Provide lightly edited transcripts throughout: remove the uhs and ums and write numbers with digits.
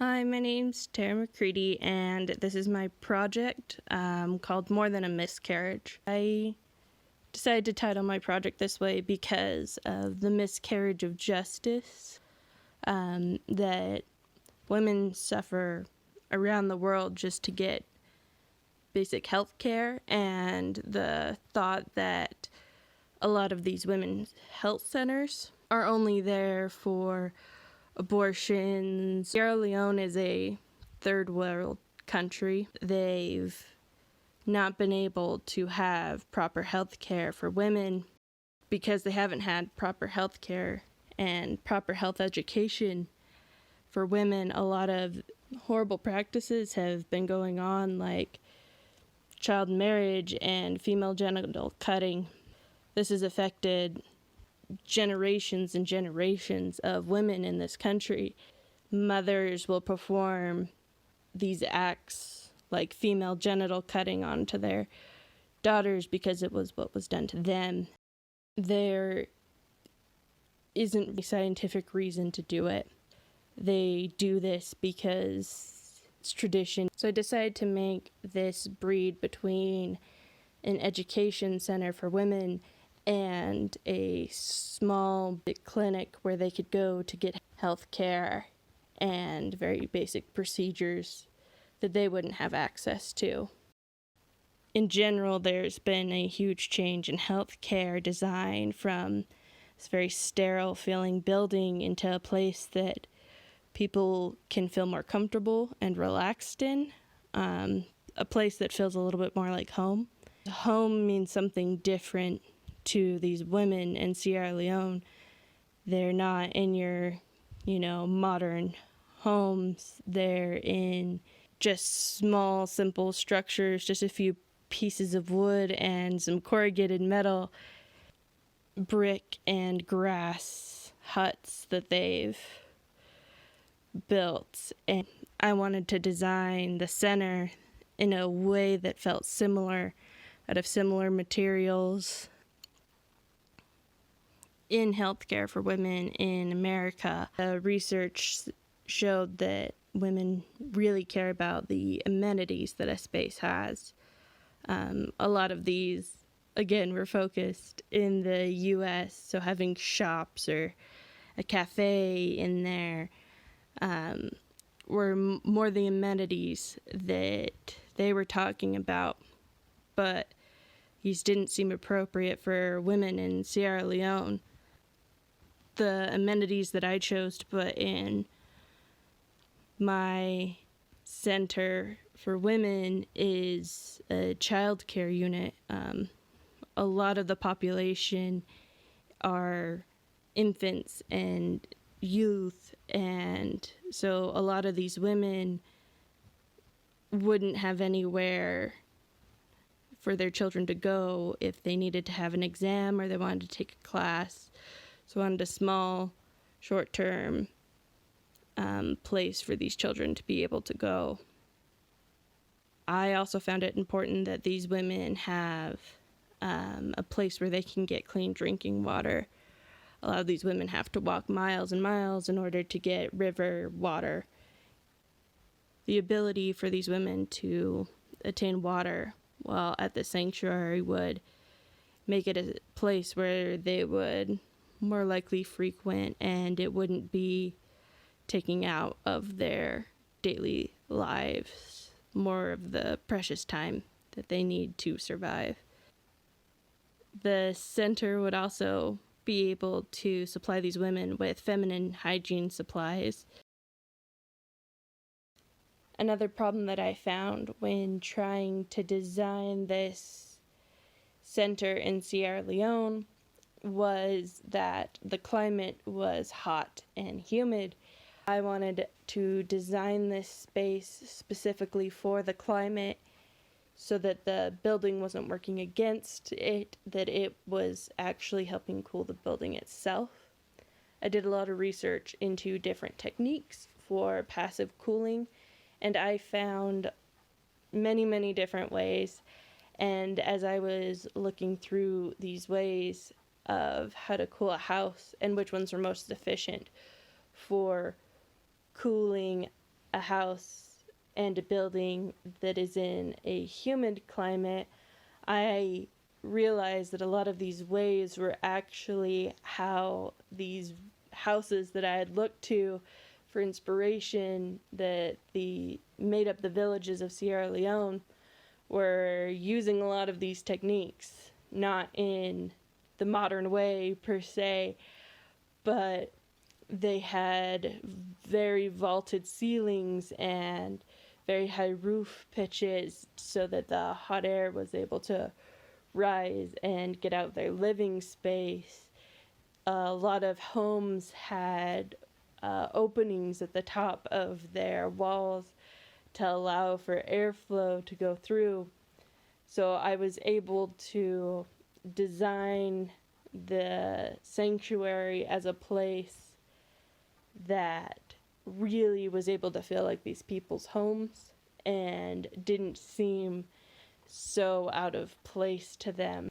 Hi, my name's Tara McCready, and this is my project called More Than a Miscarriage. I decided to title my project this way because of the miscarriage of justice that women suffer around the world just to get basic health care, and the thought that a lot of these women's health centers are only there for abortions. Sierra Leone is a third world country. They've not been able to have proper health care for women because they haven't had proper health care and proper health education for women. A lot of horrible practices have been going on, like child marriage and female genital cutting. This has affected generations and generations of women in this country. Mothers will perform these acts like female genital cutting onto their daughters because it was what was done to them. There isn't a scientific reason to do it. They do this because it's tradition. So I decided to make this breed between an education center for women and a small clinic where they could go to get health care and very basic procedures that they wouldn't have access to. In general, there's been a huge change in health care design from this very sterile feeling building into a place that people can feel more comfortable and relaxed in, a place that feels a little bit more like home. Home means something different to these women in Sierra Leone. They're not in your, modern homes. They're in just small, simple structures, just a few pieces of wood and some corrugated metal, brick and grass huts that they've built. And I wanted to design the center in a way that felt similar, out of similar materials. In healthcare for women in America, research showed that women really care about the amenities that a space has. A lot of these, again, were focused in the U.S., so having shops or a cafe in there were more the amenities that they were talking about, but these didn't seem appropriate for women in Sierra Leone. The amenities that I chose to put in my center for women is a child care unit. A lot of the population are infants and youth, and so a lot of these women wouldn't have anywhere for their children to go if they needed to have an exam or they wanted to take a class. So I wanted a small, short-term place for these children to be able to go. I also found it important that these women have a place where they can get clean drinking water. A lot of these women have to walk miles and miles in order to get river water. The ability for these women to attain water while at the sanctuary would make it a place where they would more likely frequent, and it wouldn't be taking out of their daily lives more of the precious time that they need to survive. The center would also be able to supply these women with feminine hygiene supplies. Another problem that I found when trying to design this center in Sierra Leone was that the climate was hot and humid. I wanted to design this space specifically for the climate so that the building wasn't working against it, that it was actually helping cool the building itself. I did a lot of research into different techniques for passive cooling, and I found many, many different ways. And as I was looking through these ways of how to cool a house and which ones were most efficient for cooling a house and a building that is in a humid climate, I realized that a lot of these ways were actually how these houses that I had looked to for inspiration that made up the villages of Sierra Leone were using a lot of these techniques, not in the modern way per se, but they had very vaulted ceilings and very high roof pitches so that the hot air was able to rise and get out their living space. A lot of homes had openings at the top of their walls to allow for airflow to go through. So I was able to design the sanctuary as a place that really was able to feel like these people's homes and didn't seem so out of place to them.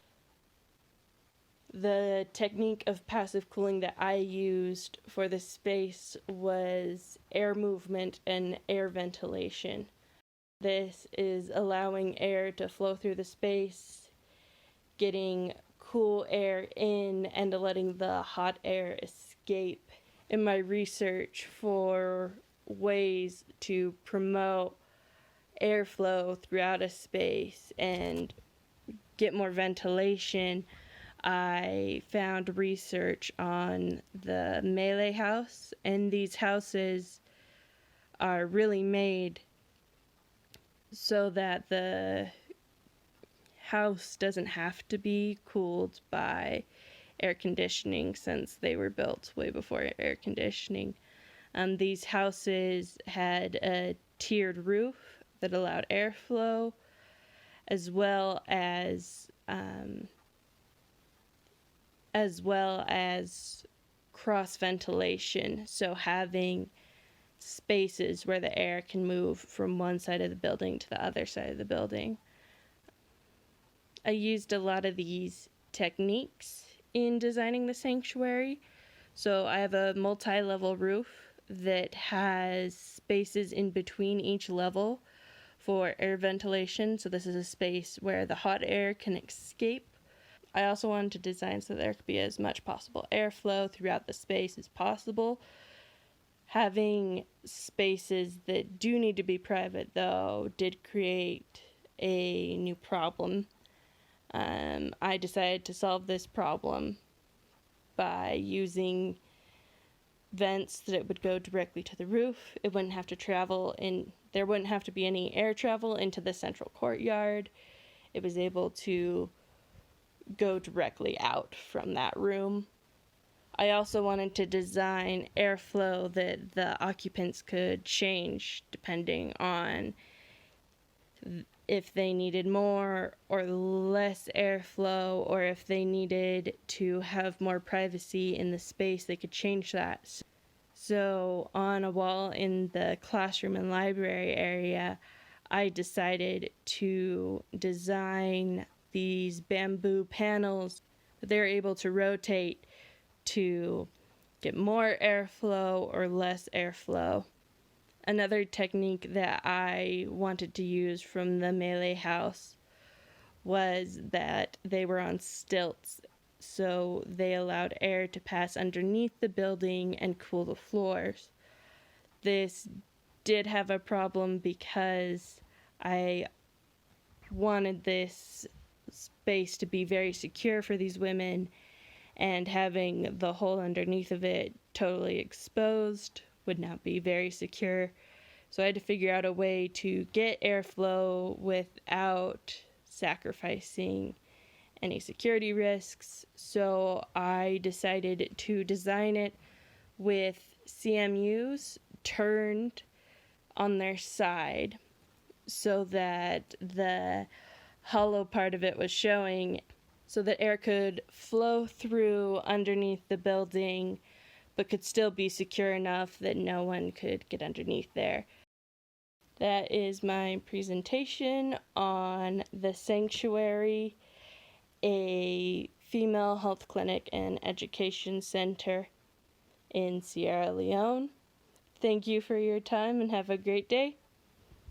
The technique of passive cooling that I used for the space was air movement and air ventilation. This is allowing air to flow through the space, getting cool air in, and letting the hot air escape. In my research for ways to promote airflow throughout a space and get more ventilation, I found research on the Malay house, and these houses are really made so that the house doesn't have to be cooled by air conditioning, since they were built way before air conditioning. These houses had a tiered roof that allowed airflow, as well as cross ventilation, so having spaces where the air can move from one side of the building to the other side of the building. I used a lot of these techniques in designing the sanctuary. So I have a multi-level roof that has spaces in between each level for air ventilation. So this is a space where the hot air can escape. I also wanted to design so there could be as much possible airflow throughout the space as possible. Having spaces that do need to be private, though, did create a new problem. I decided to solve this problem by using vents that would go directly to the roof. It wouldn't have to travel in, there wouldn't have to be any air travel into the central courtyard. It was able to go directly out from that room. I also wanted to design airflow that the occupants could change depending on if they needed more or less airflow, or if they needed to have more privacy in the space, they could change that. So on a wall in the classroom and library area, I decided to design these bamboo panels that they're able to rotate to get more airflow or less airflow. Another technique that I wanted to use from the Malay house was that they were on stilts, so they allowed air to pass underneath the building and cool the floors. This did have a problem because I wanted this space to be very secure for these women, and having the hole underneath of it totally exposed would not be very secure. So I had to figure out a way to get airflow without sacrificing any security risks. So I decided to design it with CMUs turned on their side so that the hollow part of it was showing, so that air could flow through underneath the building but could still be secure enough that no one could get underneath there. That is my presentation on the sanctuary, a female health clinic and education center in Sierra Leone. Thank you for your time and have a great day.